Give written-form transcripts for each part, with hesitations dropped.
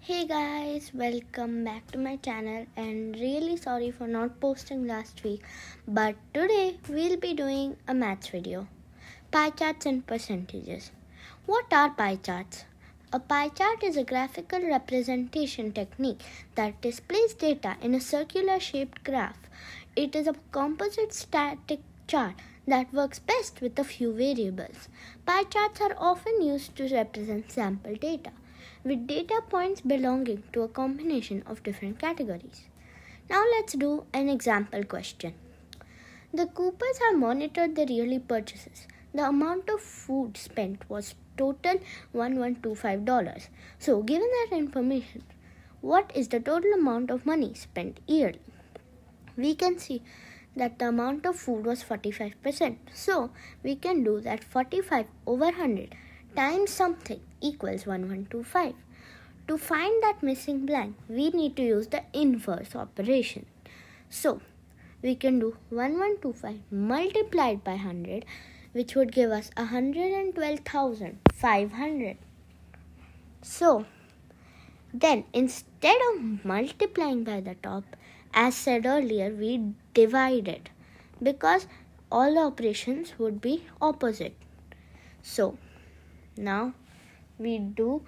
Hey guys, welcome back to my channel and really sorry for not posting last week, but today we'll be doing a maths video. Pie charts and percentages. What are pie charts? A pie chart is a graphical representation technique that displays data in a circular shaped graph. It is a composite static chart that works best with a few variables. Pie charts are often used to represent sample data, with data points belonging to a combination of different categories. Now let's do an example question. The Coopers have monitored their yearly purchases. The amount of food spent was total $1125. So given that information, what is the total amount of money spent yearly? We can see that the amount of food was 45%. So we can do that 45 over 100 times something equals 1125. To find that missing blank, we need to use the inverse operation. So we can do 1125 multiplied by 100, which would give us 112,500. So then instead of multiplying by the top, as said earlier, we divide it because all operations would be opposite. So now we do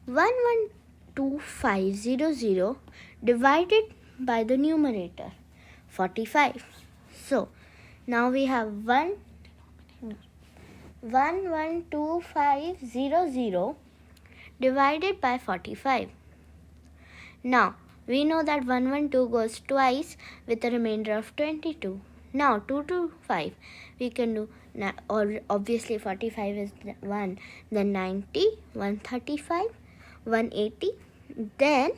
112,500 divided by the numerator 45. So now we have 112,500 divided by 45. Now we know that 112 goes twice with a remainder of 22. Now 2 to 5 we can do, or obviously 45 is 1, then 90, 135, 180, then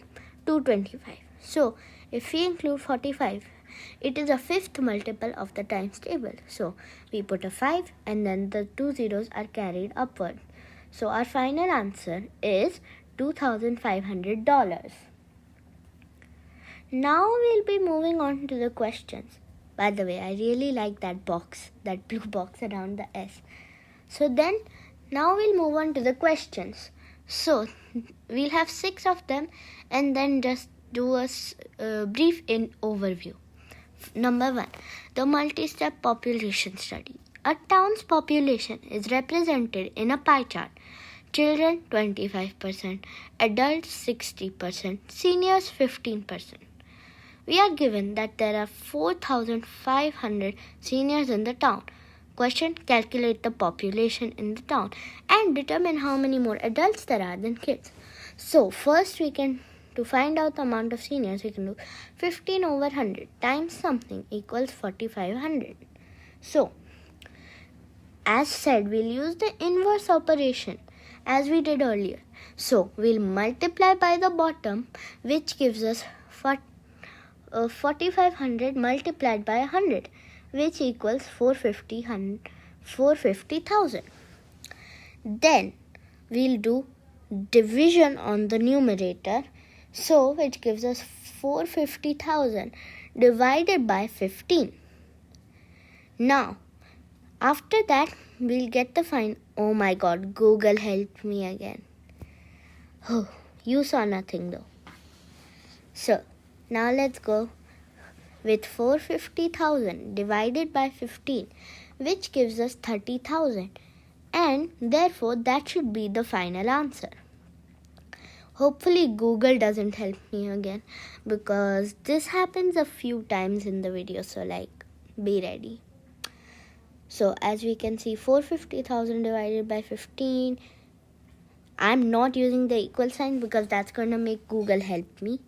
225. So if we include 45, it is a fifth multiple of the times table. So we put a 5 and then the 2 zeros are carried upward. So our final answer is $2,500. Now we'll be moving on to the questions. By the way, I really like that box, that blue box around the S. So then, now we'll move on to the questions. So, we'll have 6 of them and then just do a brief overview. Number 1, the multi-step population study. A town's population is represented in a pie chart. Children 25%, adults 60%, seniors 15%. We are given that there are 4,500 seniors in the town. Question: calculate the population in the town and determine how many more adults there are than kids. So first we can, to find out the amount of seniors, we can do 15 over 100 times something equals 4,500. So as said, we'll use the inverse operation as we did earlier. So we'll multiply by the bottom, which gives us 4,500 multiplied by 100, which equals 450,000. Then we'll do division on the numerator, so which gives us 450,000 divided by 15. Now after that we'll get the final. Oh my god, Google helped me again. Oh, you saw nothing though. So now let's go with 450,000 divided by 15, which gives us 30,000, and therefore that should be the final answer. Hopefully Google doesn't help me again, because this happens a few times in the video, so be ready. So as we can see, 450,000 divided by 15. I'm not using the equal sign because that's going to make Google help me.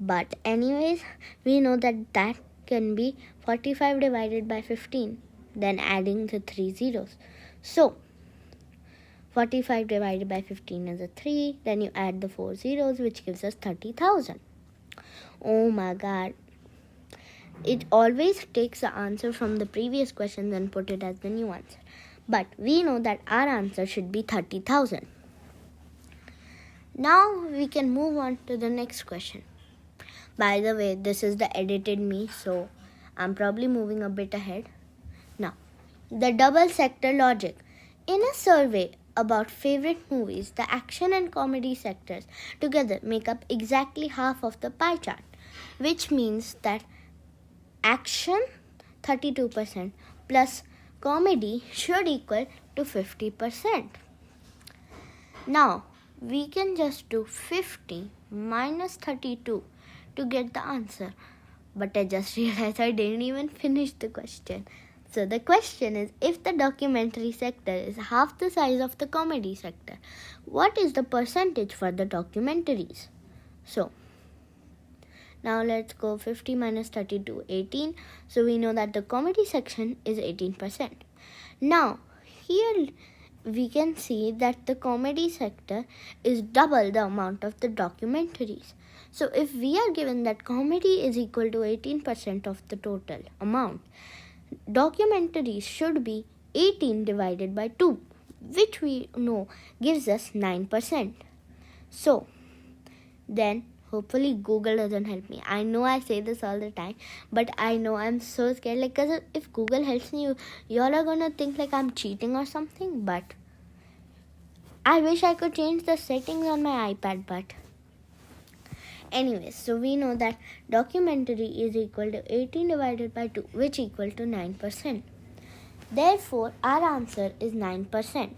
But anyways, we know that that can be 45 divided by 15, then adding the 3 zeros. So 45 divided by 15 is a 3, then you add the 4 zeros, which gives us 30,000. Oh my god. It always takes the answer from the previous question and put it as the new answer. But we know that our answer should be 30,000. Now we can move on to the next question. By the way, this is the edited me, so I'm probably moving a bit ahead. Now, the double sector logic. In a survey, about favorite movies, the action and comedy sectors together make up exactly half of the pie chart, which means that action 32% plus comedy should equal to 50%. Now, we can just do 50 minus 32 to get the answer. But I just realized I didn't even finish the question. So the question is, if the documentary sector is half the size of the comedy sector, what is the percentage for the documentaries? So, now let's go 50 minus 32, 18. So we know that the comedy section is 18%. Now, here we can see that the comedy sector is double the amount of the documentaries. So if we are given that comedy is equal to 18% of the total amount, documentaries should be 18 divided by 2, which we know gives us 9%. So then hopefully Google doesn't help me. I know I say this all the time, but I know I'm so scared. Like, cause if Google helps me, y'all are gonna think like I'm cheating or something. But I wish I could change the settings on my iPad. But anyways, so we know that documentary is equal to 18 divided by 2, which equal to 9%. Therefore, our answer is 9%.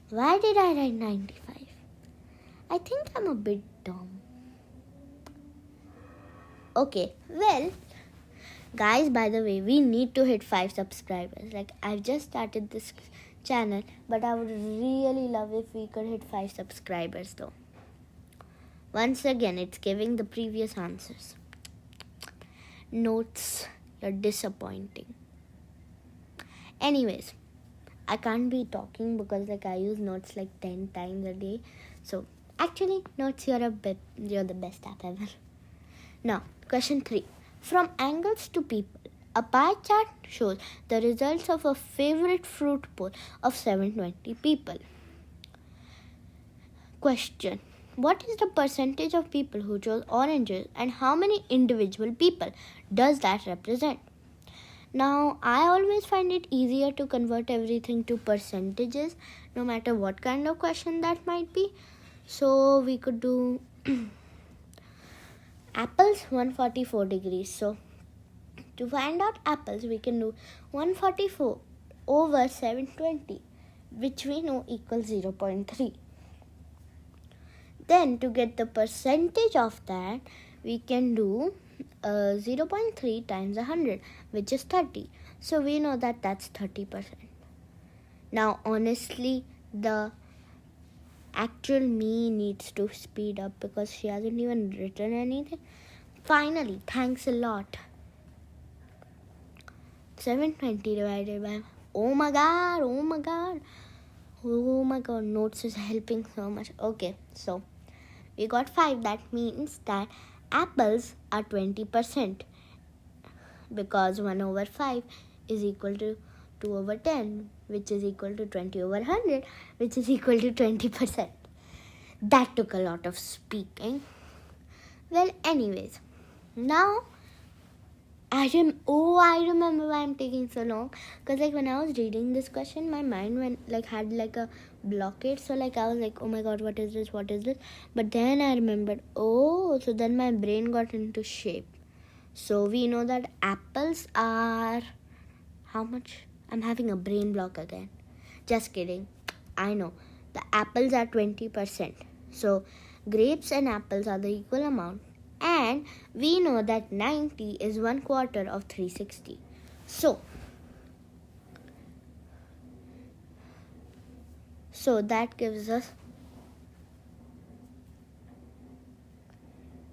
Why did I write 95? I think I'm a bit dumb. Okay, well, guys, by the way, we need to hit 5 subscribers. Like, I've just started this channel, but I would really love if we could hit 5 subscribers though. Once again, it's giving the previous answers. Notes, you're disappointing. Anyways, I can't be talking because like I use notes like 10 times a day. So actually, notes, you're the best app ever. Now, question 3. From angles to people, a pie chart shows the results of a favorite fruit poll of 720 people. Question. What is the percentage of people who chose oranges and how many individual people does that represent? Now, I always find it easier to convert everything to percentages, no matter what kind of question that might be. So, we could do apples 144 degrees. So, to find out apples, we can do 144 over 720, which we know equals 0.3. Then to get the percentage of that, we can do 0.3 times 100, which is 30. So we know that that's 30%. Now, honestly, the actual me needs to speed up because she hasn't even written anything. Finally, thanks a lot. 720 divided by... Oh my god, notes is helping so much. Okay, so we got 5. That means that apples are 20% because 1 over 5 is equal to 2 over 10, which is equal to 20 over 100, which is equal to 20%. That took a lot of speaking. Well, anyways, now I remember why I'm taking so long. Because like when I was reading this question, my mind had a blockade. So like I was like, oh my god, what is this? But then I remembered, so then my brain got into shape. So we know that apples are... How much? I'm having a brain block again. Just kidding. I know. The apples are 20%. So grapes and apples are the equal amount. And we know that 90 is 1/4 of 360. So that gives us...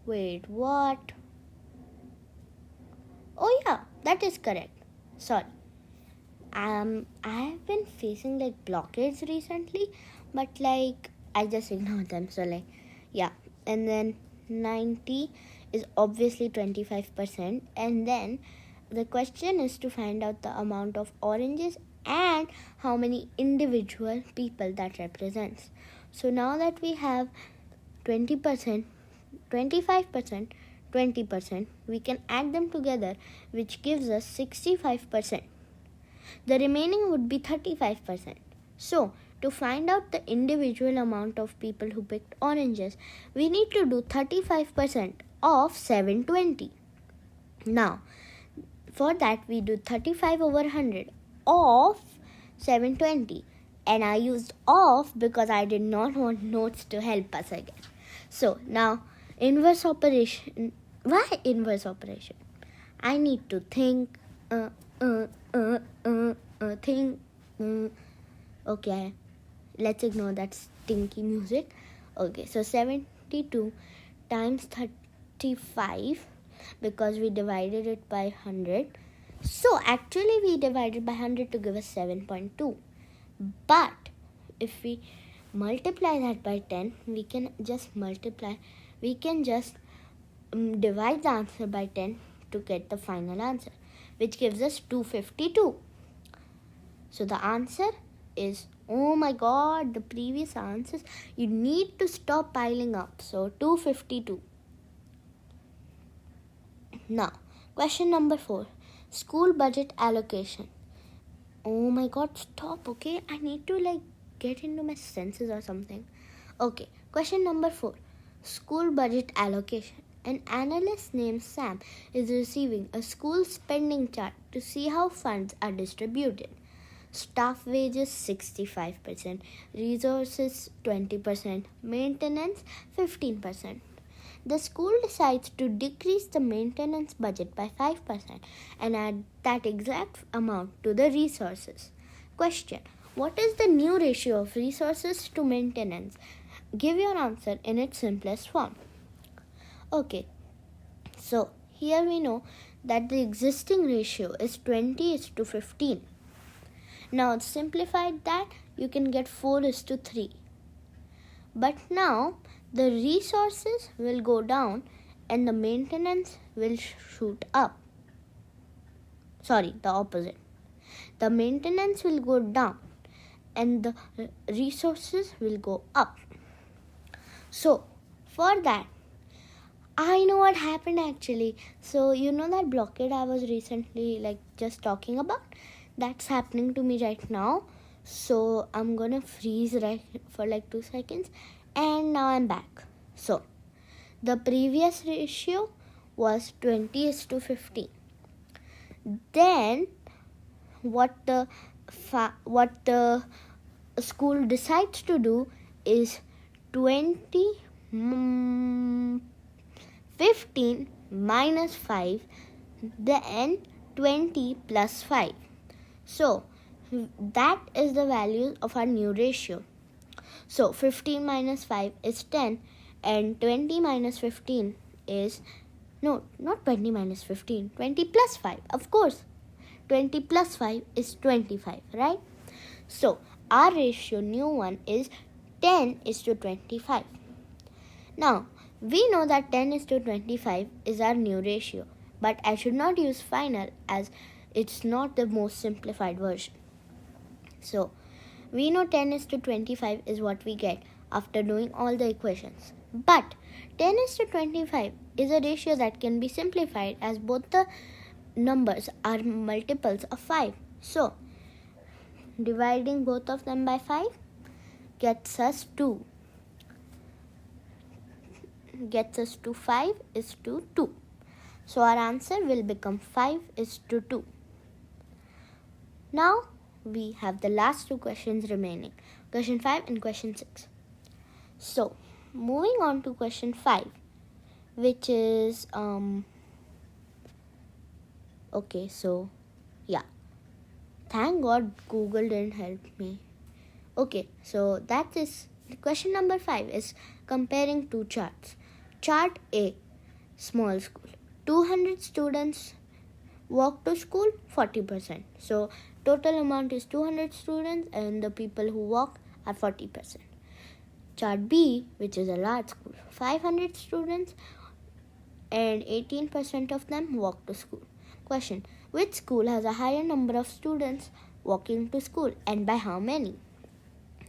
Wait, what? Oh yeah, that is correct. Sorry. I have been facing like blockades recently, but like I just ignore them. So like, yeah. And then 90 is obviously 25%. And then the question is to find out the amount of oranges and how many individual people that represents. So now that we have 20%, 25%, 20%, we can add them together, which gives us 65%. The remaining would be 35%. So to find out the individual amount of people who picked oranges, we need to do 35% of 720. Now, for that, we do 35 over 100 of 720. And I used of because I did not want notes to help us again. So, now, inverse operation. Why inverse operation? I need to think, think. Okay, let's ignore that stinky music. Okay, so 72 times 35 because we divided it by 100. So actually we divided by 100 to give us 7.2. But if we multiply that by 10, we can just divide the answer by 10 to get the final answer, which gives us 252. So the answer is, oh my god, the previous answers, you need to stop piling up. So 252. Now, question number 4, school budget allocation. Oh my god, stop, okay? I need to get into my senses or something. Okay, question number 4, school budget allocation. An analyst named Sam is receiving a school spending chart to see how funds are distributed. Staff wages 65%, resources 20%, maintenance 15%. The school decides to decrease the maintenance budget by 5% and add that exact amount to the resources. Question: what is the new ratio of resources to maintenance? Give your answer in its simplest form. Okay, so here we know that the existing ratio is 20:15. Now simplified that, you can get 4:3. But now the resources will go down and the maintenance will shoot up. Sorry, the opposite. The maintenance will go down and the resources will go up. So for that, I know what happened actually. So you know that blockade I was recently just talking about? That's happening to me right now. So I'm gonna freeze for 2 seconds, and now I'm back. So the previous ratio was 20:15. Then what the school decides to do is 15 minus 5, then 20 plus 5. So that is the value of our new ratio. So 15 minus 5 is 10 and 20 minus 15 is, no, not 20 minus 15, 20 plus 5, of course. 20 plus 5 is 25, right? So our ratio, new one, is 10:25. Now, we know that 10:25 is our new ratio, but I should not use final as it's not the most simplified version. So, we know 10:25 is what we get after doing all the equations. But 10:25 is a ratio that can be simplified as both the numbers are multiples of 5. So, dividing both of them by 5 gets us 2. Gets us to 5:2. So our answer will become 5:2. Now we have the last 2 questions remaining, question 5 and question 6. So moving on to question 5, which is okay, so yeah, thank God Google didn't help me. Okay, so that is question number 5 is comparing 2 charts. Chart A, small school. 200 students walk to school, 40%. So total amount is 200 students and the people who walk are 40%. Chart B, which is a large school. 500 students and 18% of them walk to school. Question: which school has a higher number of students walking to school and by how many?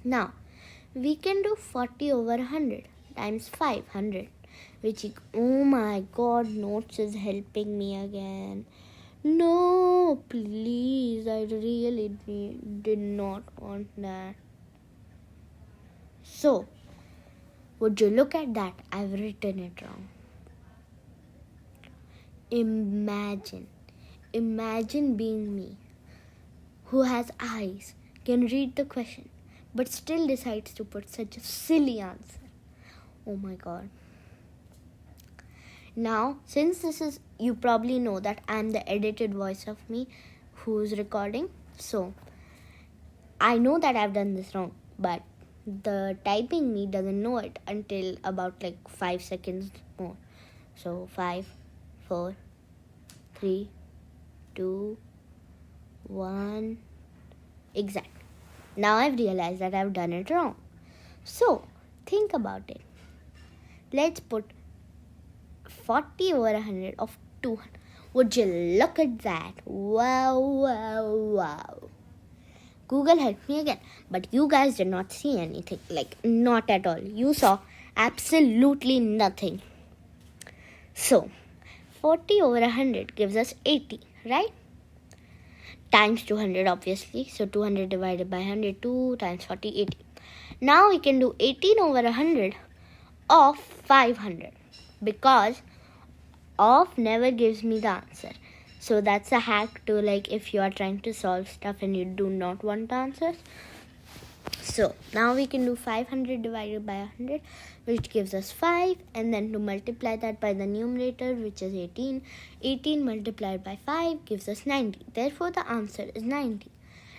Now, we can do 40 over 100 times 500, which is, oh my god, notes is helping me again. No, please, I really did not want that. So, would you look at that? I've written it wrong. Imagine being me, who has eyes, can read the question, but still decides to put such a silly answer. Oh my god. Now, since this is, you probably know that I'm the edited voice of me who's recording. So, I know that I've done this wrong, but the typing me doesn't know it until about 5 seconds more. So, 5, 4, 3, 2, 1. Exact. Now I've realized that I've done it wrong. So, think about it. Let's put 40 over 100 of 200. Would you look at that? Wow, wow, wow. Google helped me again. But you guys did not see anything. Not at all. You saw absolutely nothing. So, 40 over 100 gives us 80, right? Times 200 obviously. So, 200 divided by 100, 2 times 40, 80. Now we can do 18 over 100 of 500. Because of never gives me the answer. So that's a hack to if you are trying to solve stuff and you do not want answers. So now we can do 500 divided by 100, which gives us 5, and then to multiply that by the numerator, which is 18. 18 multiplied by 5 gives us 90. Therefore the answer is 90.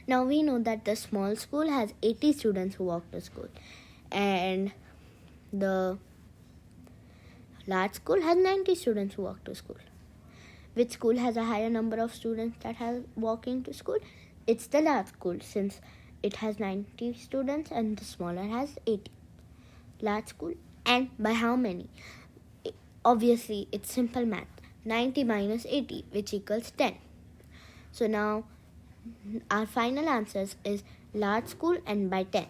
Now we know that the small school has 80 students who walk to school, and the large school has 90 students who walk to school. Which school has a higher number of students that have walking to school? It's the large school, since it has 90 students and the smaller has 80. Large school. And by how many? Obviously, it's simple math. 90 minus 80, which equals 10. So now, our final answers is large school and by 10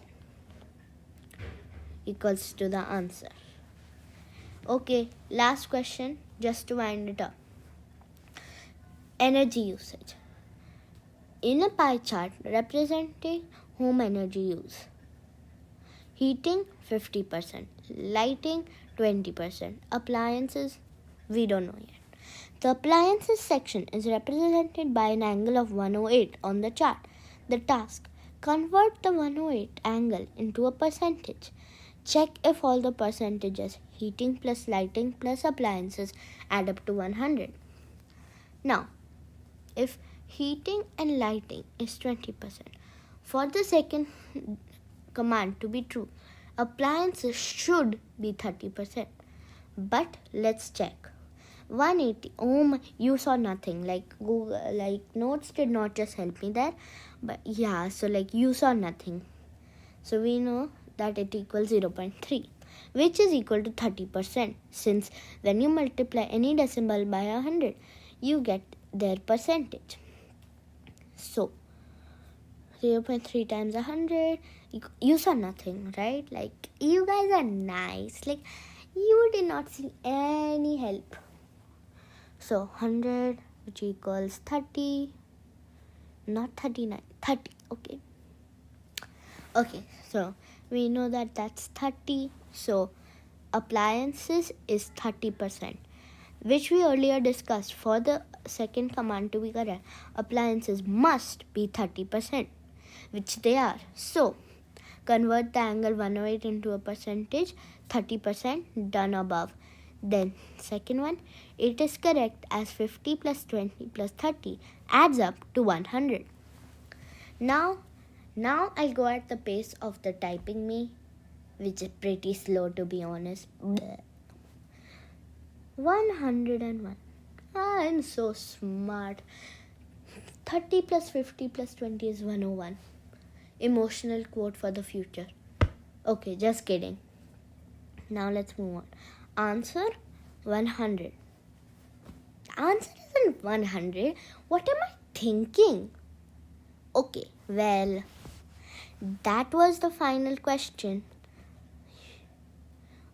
equals to the answer. Okay, last question, just to wind it up. Energy usage. In a pie chart representing home energy use. Heating 50%, lighting 20%, appliances we don't know yet. The appliances section is represented by an angle of 108 on the chart. The task: convert the 108 angle into a percentage. Check if all the percentages, heating plus lighting plus appliances, add up to 100. Now, if heating and lighting is 20%, for the second command to be true, appliances should be 30%. But let's check. 180. Oh my, you saw nothing. Google, notes did not just help me there. But yeah, so you saw nothing. So we know that it equals 0.3, which is equal to 30%. Since when you multiply any decimal by 100, you get their percentage. So 0.3 times 100, you saw nothing, right? You guys are nice. You did not see any help. So 100, which equals 30, not 39, 30, okay. Okay, so we know that that's 30. So appliances is 30%, which we earlier discussed. For the second command to be correct, appliances must be 30%, which they are. So convert the angle 108 into a percentage, 30%, done above. Then second one, it is correct as 50 plus 20 plus 30 adds up to 100. Now I'll go at the pace of the typing me, which is pretty slow to be honest. 101. I'm so smart. 30 plus 50 plus 20 is 101. Emotional quote for the future. Okay, just kidding. Now let's move on. Answer 100. The answer isn't 100. What am I thinking? Okay, well, that was the final question.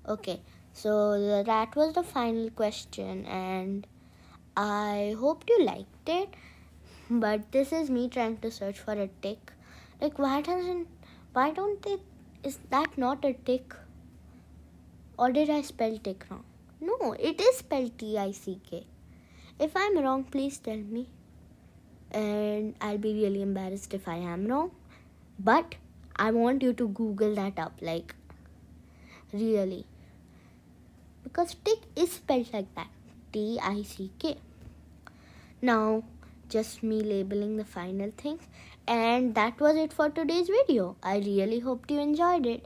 Okay, so that was the final question, and I hope you liked it. But this is me trying to search for a tick. Why don't they Is that not a tick? Or did I spell tick wrong? No, it is spelled T-I-C-K. If I'm wrong, please tell me. And I'll be really embarrassed if I am wrong. But I want you to Google that up, like, really. Because tick is spelled like that. T-I-C-K. Now, just me labeling the final things. And that was it for today's video. I really hope you enjoyed it.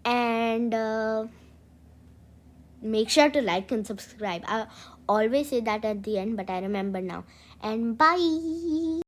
And make sure to like and subscribe. I always say that at the end, but I remember now. And bye.